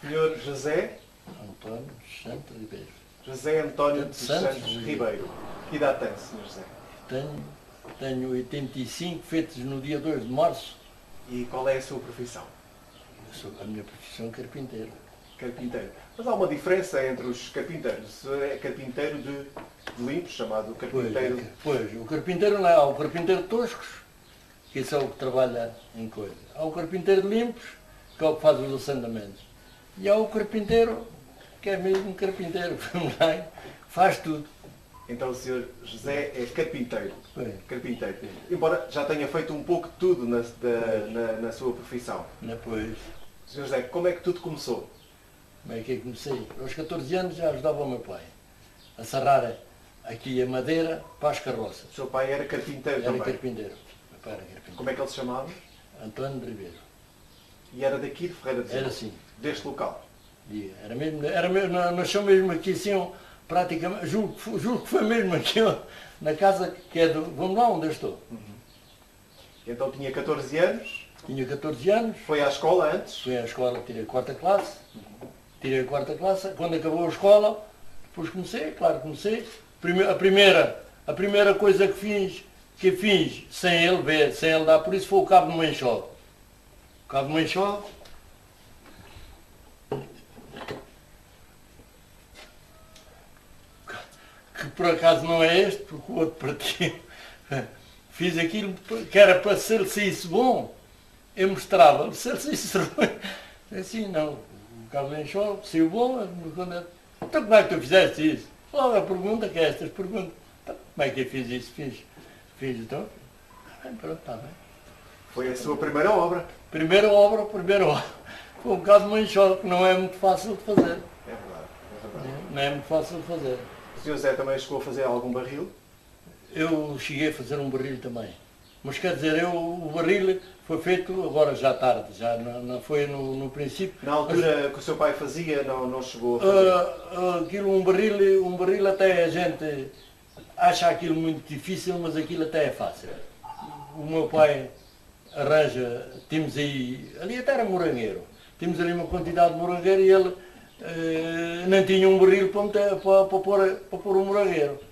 Senhor José António Santos Ribeiro. José António dos Santos Santos Ribeiro. Que idade tem, Senhor José? Tenho 85, feitos no dia 2 de março. E qual é a sua profissão? A minha profissão é carpinteiro. Carpinteiro. Mas há uma diferença entre os carpinteiros. O senhor é carpinteiro de limpos, chamado carpinteiro... Pois, o carpinteiro não é. Há o carpinteiro de toscos, que esse é o que trabalha em coisa. Há o carpinteiro de limpos, que é o que faz os assentamentos. E há o carpinteiro, que é mesmo carpinteiro, faz tudo. Então o senhor José é carpinteiro. Pois. Carpinteiro. Embora já tenha feito um pouco de tudo na sua profissão. Depois, Senhor José, como é que tudo começou? como é que eu comecei? Aos 14 anos já ajudava o meu pai a serrar aqui a madeira para as carroças. O seu pai era carpinteiro Era também. carpinteiro. Meu pai era carpinteiro. Como é que ele se chamava? António de Ribeiro. E era daqui de Ferreira de Gil? Era assim. Deste local? Era mesmo, nasceu mesmo aqui assim, praticamente, julgo que foi mesmo aqui, ó, na casa que é do... Vamos lá onde eu estou. Então tinha 14 anos, Tinha 14 anos, foi à escola antes. fui à escola, tirei a quarta classe. Tirei a quarta classe, quando acabou a escola, depois comecei. A primeira coisa que fiz, sem ele ver, sem ele dar, por isso foi o cabo de uma enxogue. O cabo de uma enxogue. Que por acaso não é este, porque o outro partiu. Fiz aquilo que era para se ele saísse bom, eu mostrava. Se ele saísse ruim, assim não. O cabo de enxogue, saiu bom, então como é que tu fizeste isso? Logo a pergunta, que é estas perguntas. Então, como é que eu fiz isso? Fiz então. Está bem, pronto, está bem. Foi a sua primeira obra. Primeira obra. Foi um cabo de enxogue, que não é muito fácil de fazer. É verdade, é verdade. Não é muito fácil de fazer. O senhor José também chegou a fazer algum barril? Eu cheguei a fazer um barril também. Mas quer dizer, o barril foi feito agora já tarde, já não foi no princípio. Na altura que o seu pai fazia, não chegou a fazer? Aquilo, um barril até a gente acha aquilo muito difícil, mas aquilo até é fácil. O meu pai arranja, temos aí, ali até era morangueiro, temos ali uma quantidade de morangueiro e ele não tinha um barril para pôr o morangueiro.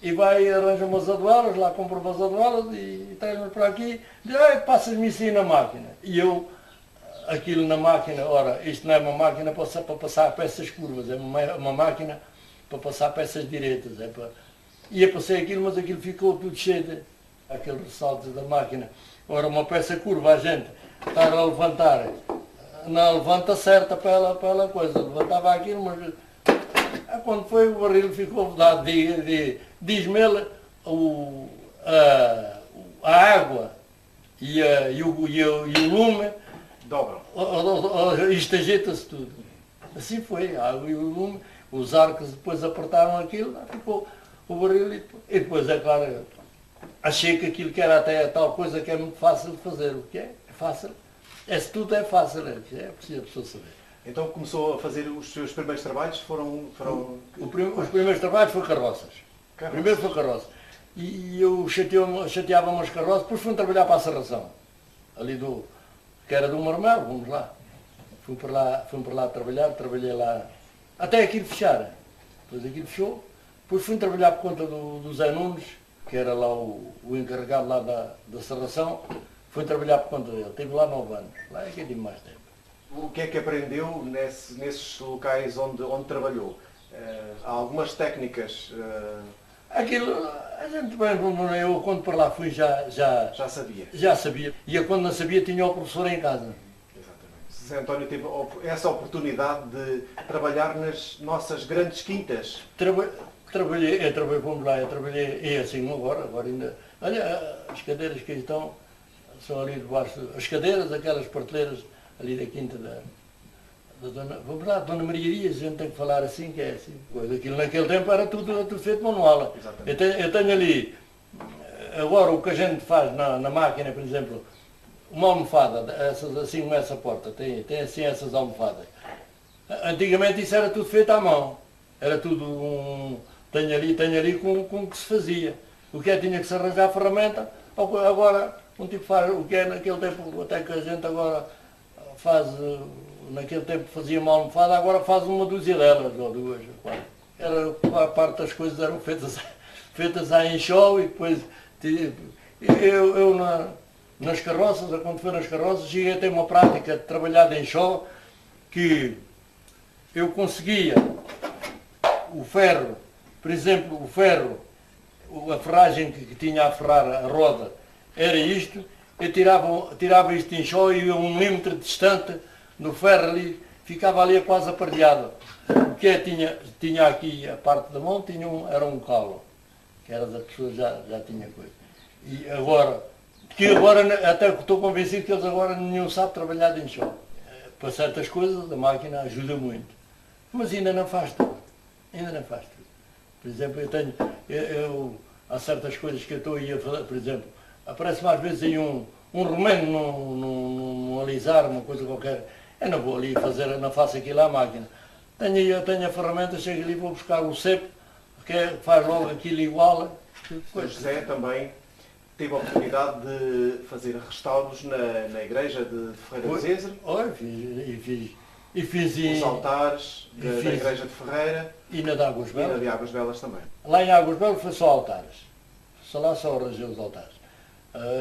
E vai e arranja umas aduaras, lá compra umas aduaras e traz-me para aqui, diz, passas-me isso aí na máquina. E eu, aquilo na máquina, ora, isto não é uma máquina para passar peças curvas, é uma máquina para passar peças direitas. E eu passei aquilo, mas aquilo ficou tudo cheio de aqueles ressaltos da máquina. Ora, uma peça curva, a gente estar a levantar, não levanta certa para ela coisa, levantava aquilo, mas quando foi o barril ficou dado, diz-me ele, a água e o lume, Dobram. isto ajeita-se tudo. Assim foi, a água e o lume, os arcos depois apertaram aquilo, ficou o barril e depois, é claro, achei que aquilo que era até tal coisa que é muito fácil de fazer. O que é? É fácil. Se tudo é fácil, é preciso a pessoa saber. Então começou a fazer os seus primeiros trabalhos, foram... Os primeiros trabalhos foram carroças. Primeiro foi carroça. E eu chateava-me as carroças, depois fui trabalhar para a serração. Ali que era do Marmelo, vamos lá. Fui para lá trabalhar, trabalhei lá, até aquilo fechar. Depois aquilo fechou. Depois fui trabalhar por conta do Zé Nunes, que era lá o encarregado lá da serração. Fui trabalhar por conta dele. Estive lá 9 anos. Lá é que eu tive mais tempo. O que é que aprendeu nesses locais onde trabalhou? Há algumas técnicas... Aquilo, a gente bem, eu quando para lá fui já sabia? Já sabia. E eu quando não sabia tinha o professor em casa. Exatamente. José António teve essa oportunidade de trabalhar nas nossas grandes quintas. Trabalhei, vamos lá, eu trabalhei assim agora ainda. Olha, as cadeiras que estão são ali debaixo, as cadeiras, aquelas prateleiras ali da quinta da Dona, vamos lá, Dona Maria Dias, a gente tem que falar assim, que é assim. Pois aquilo naquele tempo era tudo feito manual. Eu tenho ali, agora o que a gente faz na máquina, por exemplo, uma almofada, assim como essa porta, tem assim essas almofadas. Antigamente isso era tudo feito à mão. Era tudo tenho ali com o que se fazia. O que é tinha que se arranjar a ferramenta, agora um tipo faz o que é naquele tempo, até que a gente agora naquele tempo fazia uma almofada, agora faz uma dúzia delas, ou duas, ou quatro. A parte das coisas eram feitas a enxó e depois eu nas carroças, quando foi nas carroças, cheguei a ter uma prática de trabalhar de enxó que eu conseguia o ferro, por exemplo, o ferro, a ferragem que tinha a ferrar a roda era isto, eu tirava isto de enxó e a 1 milímetro distante do ferro ali, ficava ali quase aparelhado. O que tinha aqui a parte da mão, era um calo, que era da pessoa já tinha coisa. E agora, até estou convencido que eles agora nenhum sabe trabalhar de enxó. Para certas coisas a máquina ajuda muito, mas ainda não faz tudo. Ainda não faz tudo. Por exemplo, há certas coisas que eu estou a fazer, por exemplo, aparece-me às vezes aí um romeno num alisar, uma coisa qualquer. Eu não vou ali fazer, não faço aquilo à máquina. Eu tenho a ferramenta, chego ali, vou buscar o cepo, faz logo aquilo igual. O José também teve a oportunidade de fazer restauros na igreja de Ferreira de Zezer. Fiz os altares da igreja de Ferreira. E na de Águas Belas. E na de Águas Belas também. Lá em Águas Belas foi só altares. Lá só arranjei os altares.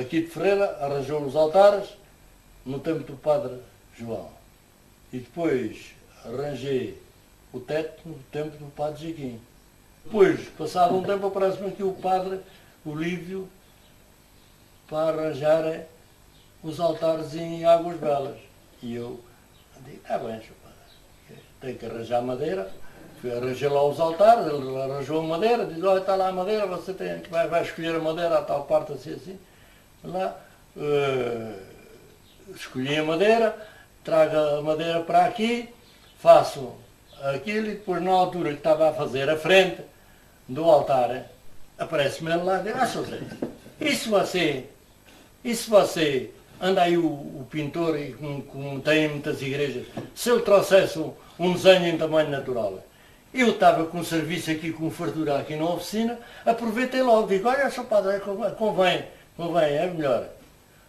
Aqui de Ferreira arranjou os altares no tempo do Padre João. E depois arranjei o teto no tempo do Padre Jiquim. Depois, passado um tempo, aparece-me aqui o Padre Olívio para arranjar os altares em Águas Belas. E eu digo, está bem, Sr. Padre, tem que arranjar madeira. Arranjei lá os altares, ele arranjou a madeira, diz, olha, está lá a madeira, você vai escolher a madeira a tal parte assim. Lá, escolhi a madeira, trago a madeira para aqui, faço aquilo e depois na altura que estava a fazer a frente do altar, aparece-me ele lá e diz, Sr. Zé, e se você anda aí o pintor, e como tem em muitas igrejas, se ele trouxesse um desenho em tamanho natural, eu estava com serviço aqui, com fartura aqui na oficina, aproveitei logo, digo, olha, Sr. Padre, convém, é melhor.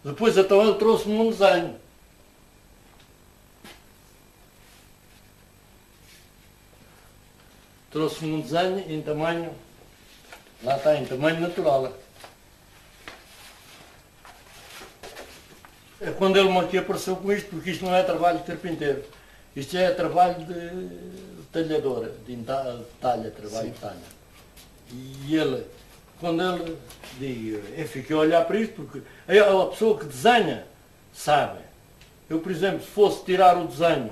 Depois então ele trouxe-me um desenho. Trouxe-me um desenho em tamanho, lá está, em tamanho natural. É quando ele aqui apareceu com isto, porque isto não é trabalho de carpinteiro, isto é trabalho de talhadora, de talha, trabalho de talha. E ele, quando ele, eu fiquei a olhar para isto, porque a pessoa que desenha sabe. Eu, por exemplo, se fosse tirar o desenho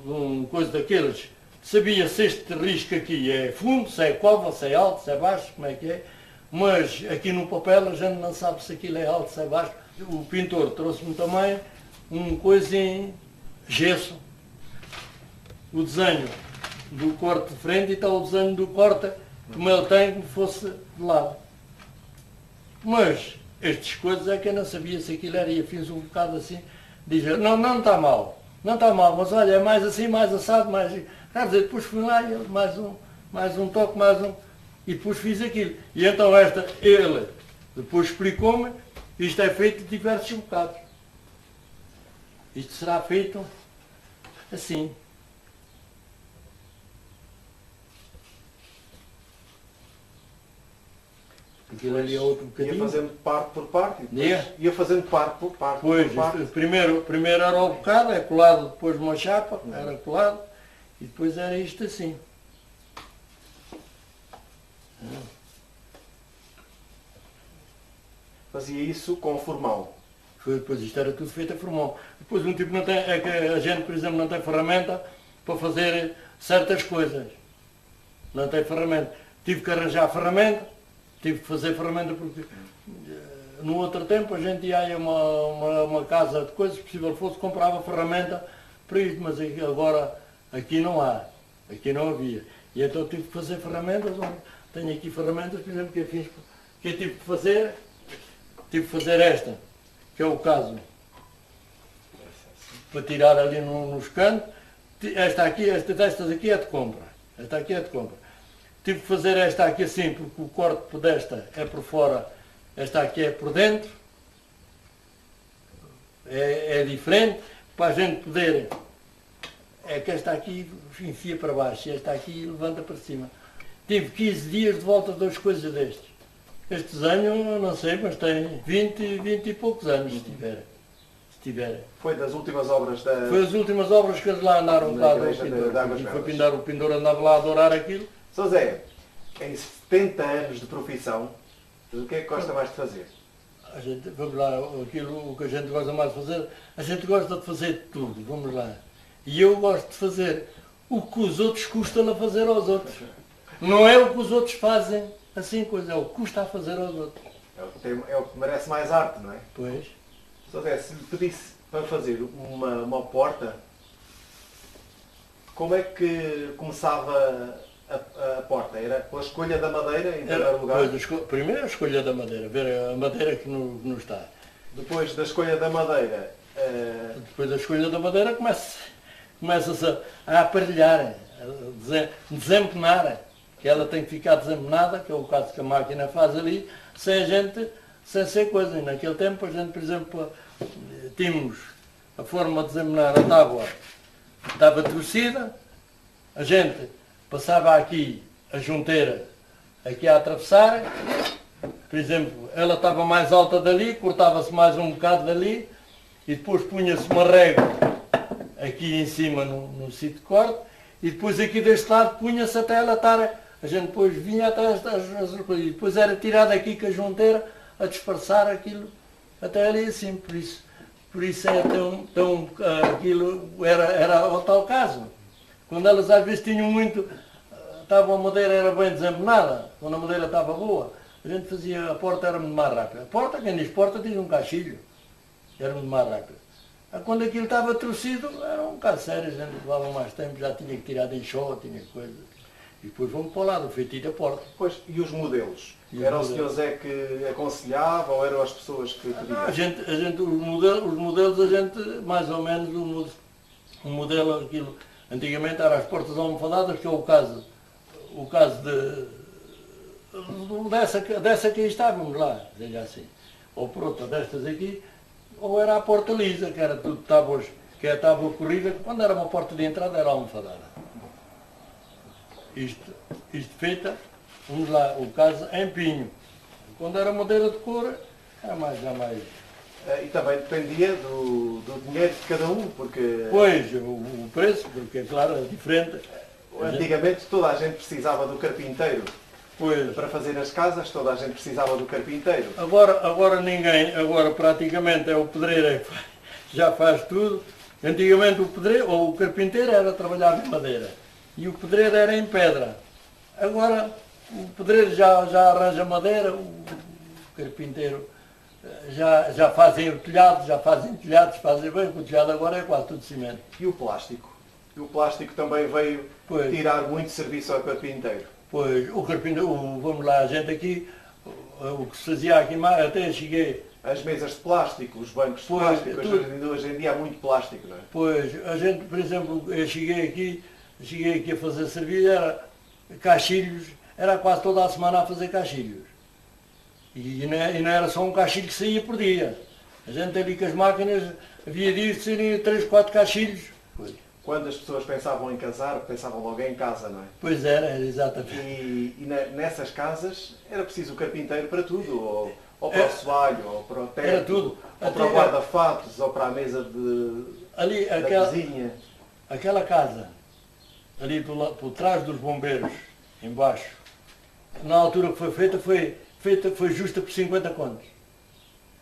de uma coisa daqueles, sabia se este risco aqui é fundo, se é cova, se é alto, se é baixo, como é que é, mas aqui no papel a gente não sabe se aquilo é alto, se é baixo. O pintor trouxe-me também uma coisa em gesso, o desenho do corte de frente e está o desenho do corte como ele tem, como fosse de lado. Mas estas coisas é que eu não sabia se aquilo era, e eu fiz um bocado assim, dizer, não está mal, mas olha, é mais assim, mais assado, mais... Quer dizer, depois fui lá e mais um toque, e depois fiz aquilo. E então ele depois explicou-me, isto é feito de diversos bocados. Isto será feito assim. Aquilo ali é outro bocadinho. Ia fazendo parte por parte, e depois ia fazendo parte por parte. Pois, primeiro era o bocado, é colado depois de uma chapa, era colado, e depois era isto assim. Fazia isso com formão. Depois isto era tudo feito a formão. Depois um tipo não tem, é que a gente, por exemplo, não tem ferramenta para fazer certas coisas. Não tem ferramenta. Tive que arranjar ferramenta, tive que fazer ferramenta porque no outro tempo a gente ia a uma casa de coisas, se possível fosse, comprava ferramenta para isto, mas agora aqui não há, aqui não havia. E então tive que fazer ferramentas, tenho aqui ferramentas, por exemplo, que eu tive que fazer esta, que é o caso, para tirar ali nos cantos. Estas aqui é de compra, esta aqui é de compra. Tive que fazer esta aqui assim, porque o corte desta é por fora, esta aqui é por dentro, é diferente, para a gente poder, é que esta aqui enfia para baixo, e esta aqui levanta para cima. Tive 15 dias de volta de duas coisas destes. Estes anos, não sei, mas tem 20 e poucos anos, se tiver. Foi das últimas obras da... Foi as últimas obras que eles lá andaram Na cá. igreja de Águas Foi Belas. pindar o Pindor, andava lá a adorar aquilo. Sr. Zé, em 70 anos de profissão, o que é que gosta mais de fazer? A gente, vamos lá, aquilo o que a gente gosta mais de fazer, a gente gosta de fazer tudo, vamos lá. E eu gosto de fazer o que os outros custam a fazer aos outros. Não é o que os outros fazem assim, coisa, é o que custa a fazer aos outros. É o que merece mais arte, não é? Pois. Sr. Zé, se lhe pedisse para fazer uma porta, como é que começava a porta? Era pela escolha da madeira, em primeiro lugar? Primeiro a escolha da madeira, ver a madeira que não está. Depois da escolha da madeira, Depois da escolha da madeira começa-se a aparelhar, a desempenar, que ela tem que ficar desempenada, que é o caso que a máquina faz ali, sem ser coisa. E naquele tempo a gente, por exemplo, tínhamos a forma de desempenar a tábua, estava torcida, a gente passava aqui a junteira, aqui a atravessar, por exemplo, ela estava mais alta dali, cortava-se mais um bocado dali, e depois punha-se uma régua aqui em cima no sítio de corte, e depois aqui deste lado punha-se até ela estar, a gente depois vinha até e depois era tirada aqui com a junteira a disfarçar aquilo até ali assim, por isso é tão aquilo era o tal caso. Quando elas às vezes tinham muito, a madeira era bem desempenada, quando a madeira estava boa, a gente fazia, a porta era muito mais rápida. A porta, quem diz porta, diz um cachilho, era muito mais rápido. Quando aquilo estava torcido, era um bocado sério, a gente levava mais tempo, já tinha que tirar de enxote, tinha coisa. E depois vamos para o lado, o feitio da porta. pois, e os modelos? Era o Sr. Zé que aconselhava ou eram as pessoas que pediam? Os modelos, a gente, mais ou menos, o modelo, aquilo, antigamente eram as portas almofadadas, que é o caso dessa que aí estávamos lá, seja assim. Ou por outra destas aqui, ou era a porta lisa, que era tudo tábuas, que é a tábua corrida, que quando era uma porta de entrada era almofadada. Isto feita, vamos lá, o caso em pinho. Quando era madeira de cor, era mais. E também dependia do dinheiro de cada um, porque Pois, o preço, porque é claro, é diferente. antigamente toda a gente precisava do carpinteiro. Pois, Para fazer as casas, toda a gente precisava do carpinteiro. agora ninguém, agora praticamente é o pedreiro que já faz tudo. Antigamente o pedreiro, ou o carpinteiro era trabalhar em madeira e o pedreiro era em pedra. Agora o pedreiro já arranja madeira, o carpinteiro já fazem o telhado, já fazem telhados, fazem bem, porque o telhado agora é quase tudo cimento. E o plástico? E o plástico também veio Pois. tirar muito serviço ao carpinteiro. Pois, o carpinteiro, vamos lá, a gente aqui, o que se fazia aqui mais, até cheguei. As mesas de plástico, os bancos de Pois, plástico, tudo. hoje em dia há muito plástico, não é? Pois, a gente, por exemplo, eu cheguei aqui a fazer serviço, era caixilhos, era quase toda a semana a fazer caixilhos. E não era só um caixilho que saía por dia. A gente ali com as máquinas, havia dias de serem 3, 4 caixilhos. Pois. Quando as pessoas pensavam em casar, pensavam logo em casa, não é? Pois era exatamente. Nessas casas era preciso o carpinteiro para tudo, ou para o soalho, ou para o teto, Era tudo. ou para o guarda-fatos, ou para a mesa Ali, da cozinha. aquela casa, ali por trás dos bombeiros, embaixo, na altura que foi feita foi justa por 50 contos.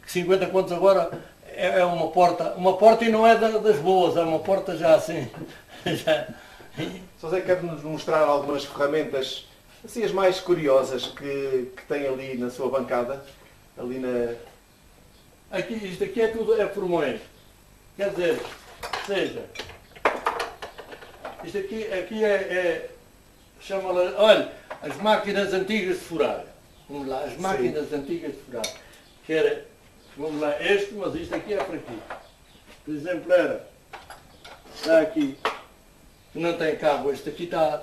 50 contos agora é uma porta e não é das boas, é uma porta já assim. Só Zé, quer-nos mostrar algumas ferramentas, assim as mais curiosas que tem ali na sua bancada, ali na... Isto aqui é tudo formões. Quer dizer, seja, isto aqui chama-lhe, olha, as máquinas antigas de furar. Vamos lá, as máquinas antigas de furar. Que era, vamos lá, mas isto aqui é para aqui. Por exemplo, está aqui, não tem cabo, este aqui está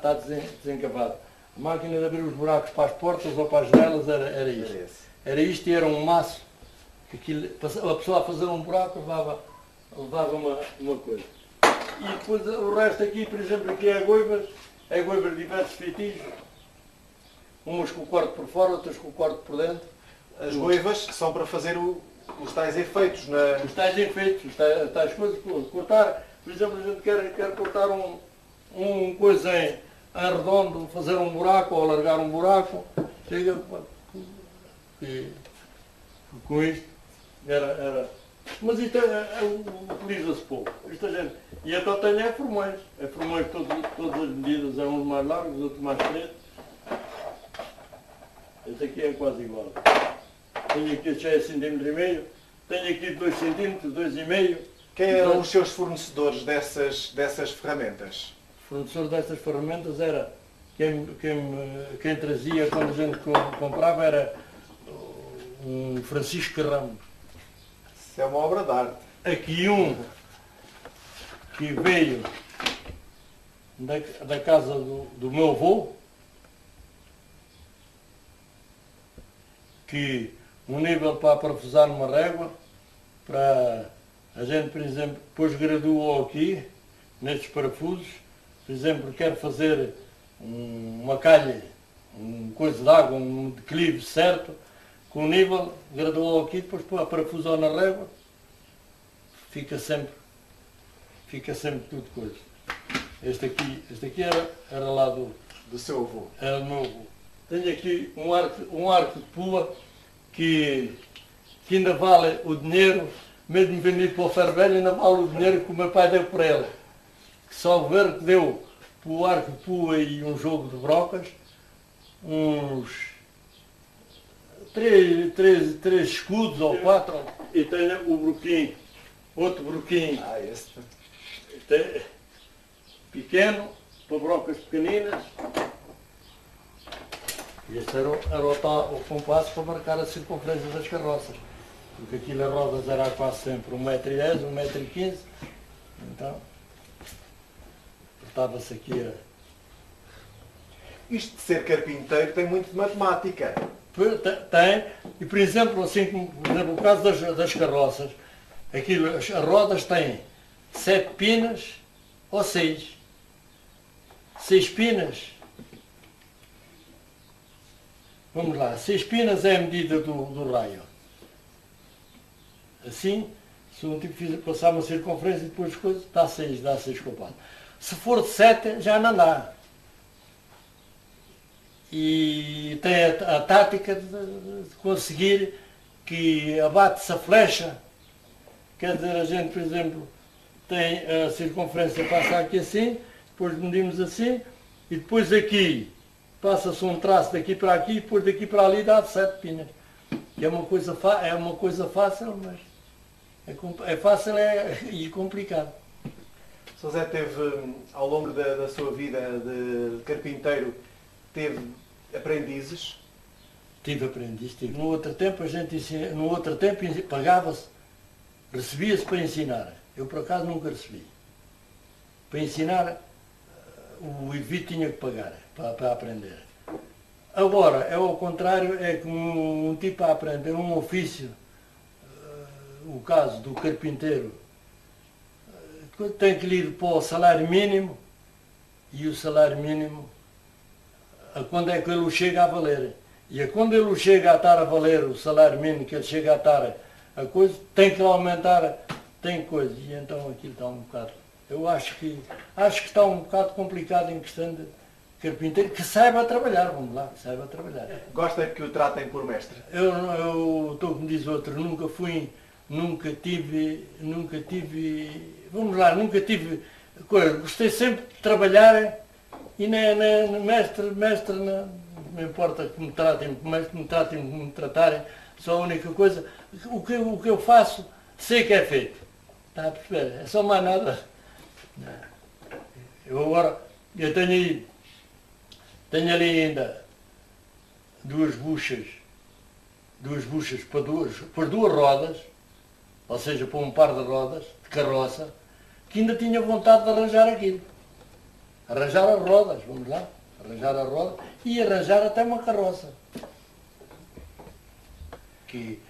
desencavado. A máquina de abrir os buracos para as portas ou para as janelas era isto. Era isto e era um maço. A pessoa a fazer um buraco levava levava uma coisa. E depois o resto aqui, por exemplo, aqui é goivas de diversos feitiços. Umas com o corte por fora, outras com o corte por dentro. As goivas são para fazer os tais efeitos, Os tais efeitos, as tais coisas, cortar, por exemplo, a gente quer cortar um coisa em redondo, fazer um buraco ou alargar um buraco, chega com isto, era. Mas isto utiliza-se pouco. Isto a gente, e então tenho formões todas as medidas, é uns mais largos, outros mais estreitos. Este aqui é quase igual. Tenho aqui 6 cm e meio, tenho aqui 2 cm, 2,5. Quem eram os seus fornecedores dessas ferramentas? O fornecedor destas ferramentas era quem trazia quando a gente comprava era um Francisco Ramos. Isso é uma obra de arte. Aqui um que veio da casa do meu avô, que um nível para parafusar numa régua, para a gente, por exemplo, depois graduou aqui, nestes parafusos, por exemplo, quer fazer uma calha, uma coisa de água, um declive certo, com o nível, graduou aqui, depois parafusou na régua, fica sempre tudo coisa. Este aqui era lá Do seu avô. era do meu avô. Tenho aqui um arco de pua que ainda vale o dinheiro, mesmo vendido para o ferro velho, ainda vale o dinheiro que o meu pai deu para ele. Que só ver que deu para o arco de pua e um jogo de brocas, uns 3 escudos ou 4, e tenho o broquinho, outro broquinho. Esse. Pequeno, para brocas pequeninas. E este era o compasso para marcar a circunferência das carroças. Porque aquilo as rodas era quase sempre 1,10 m, 1,15 m. Então, cortava-se aqui a... Isto de ser carpinteiro tem muito de matemática. Tem, e por exemplo, assim como por exemplo, no caso das carroças, as rodas têm 7 pinas ou 6. 6 pinas. Vamos lá, 6 pinas é a medida do raio. Assim, se um tipo passar uma circunferência e depois coisas, dá 6 compassos. Se for de 7, já não dá. E tem a tática de conseguir que abate-se a flecha. Quer dizer, a gente, por exemplo, tem a circunferência, passa aqui assim, depois medimos assim, e depois aqui passa-se um traço daqui para aqui, e depois daqui para ali dá 7 pinas. É uma coisa fácil, mas é fácil e complicado. O Sr. Zé teve, ao longo da sua vida de carpinteiro, teve aprendizes? Tive aprendiz, tive. No outro tempo pagava-se, recebia-se para ensinar. Eu por acaso nunca recebi. Para ensinar, o Evito tinha que pagar para aprender. Agora, é ao contrário, é como um tipo a aprender um ofício, o caso do carpinteiro, tem que ir para o salário mínimo, e o salário mínimo, a quando é que ele chega a valer. E a quando ele chega a estar a valer o salário mínimo, que ele chega a estar a coisa, tem que aumentar, tem coisa. E então aquilo está um bocado, eu acho que está um bocado complicado em questão de carpinteiro, que saiba trabalhar, vamos lá, que saiba trabalhar. Gosta que o tratem por mestre? Eu estou como diz outro, nunca tive coisa, gostei sempre de trabalhar e mestre, não me importa que me tratem como mestre, me tratem como me tratarem, só a única coisa, o que eu faço, sei que é feito. Está a perceber? É só mais nada. Eu tenho ali ainda duas buchas para duas rodas, ou seja, para um par de rodas, de carroça, que ainda tinha vontade de arranjar aquilo. Arranjar as rodas, vamos lá, arranjar as rodas e arranjar até uma carroça. Que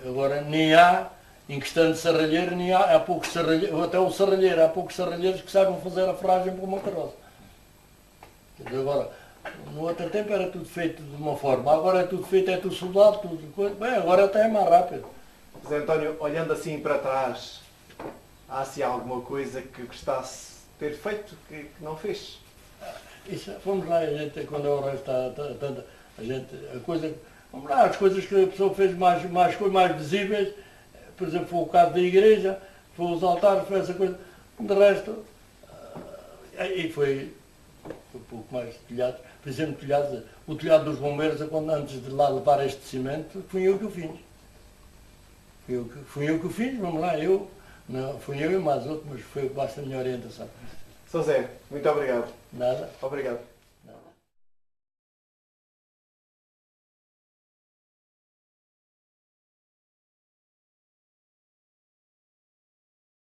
agora nem há Encostando serralheiro, nem há poucos serralheiros, até o serralheiro, há poucos serralheiros que sabem fazer a ferragem para uma carroça. Quer dizer, agora, no outro tempo era tudo feito de uma forma, agora é tudo feito, é tudo soldado, tudo coisa. Bem, agora até é mais rápido. José António, olhando assim para trás, há se alguma coisa que gostasse de ter feito que não fez? Isso, vamos lá, a gente, quando a hora está tanta, a gente, a coisa, vamos lá, as coisas que a pessoa fez mais visíveis, por exemplo, foi o caso da igreja, foi os altares, foi essa coisa, de resto, e foi um pouco mais telhados, por exemplo, telhados, o telhado dos bombeiros, quando, antes de lá levar este cimento, fui eu que o fiz. Fui eu que o fiz, vamos lá, não, fui eu e mais outro, mas foi basta a minha orientação. Sr. Zé, muito obrigado. Nada. Obrigado.